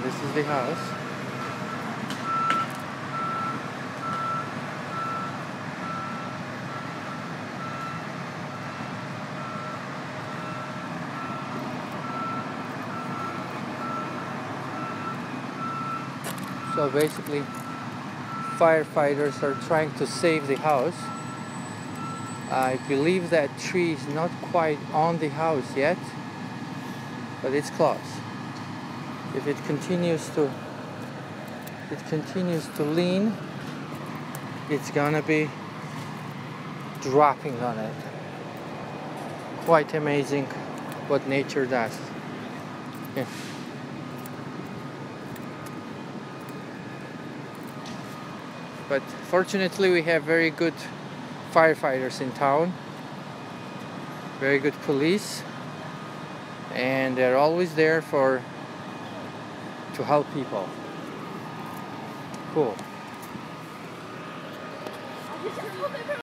This is the house. So basically, firefighters are trying to save the house. I believe that tree is not quite on the house yet, but it's close. If it continues to lean, it's gonna be dropping on it. Quite amazing what nature does. Yeah. But fortunately we have very good firefighters in town, very good police, and they're always there to help people. Cool.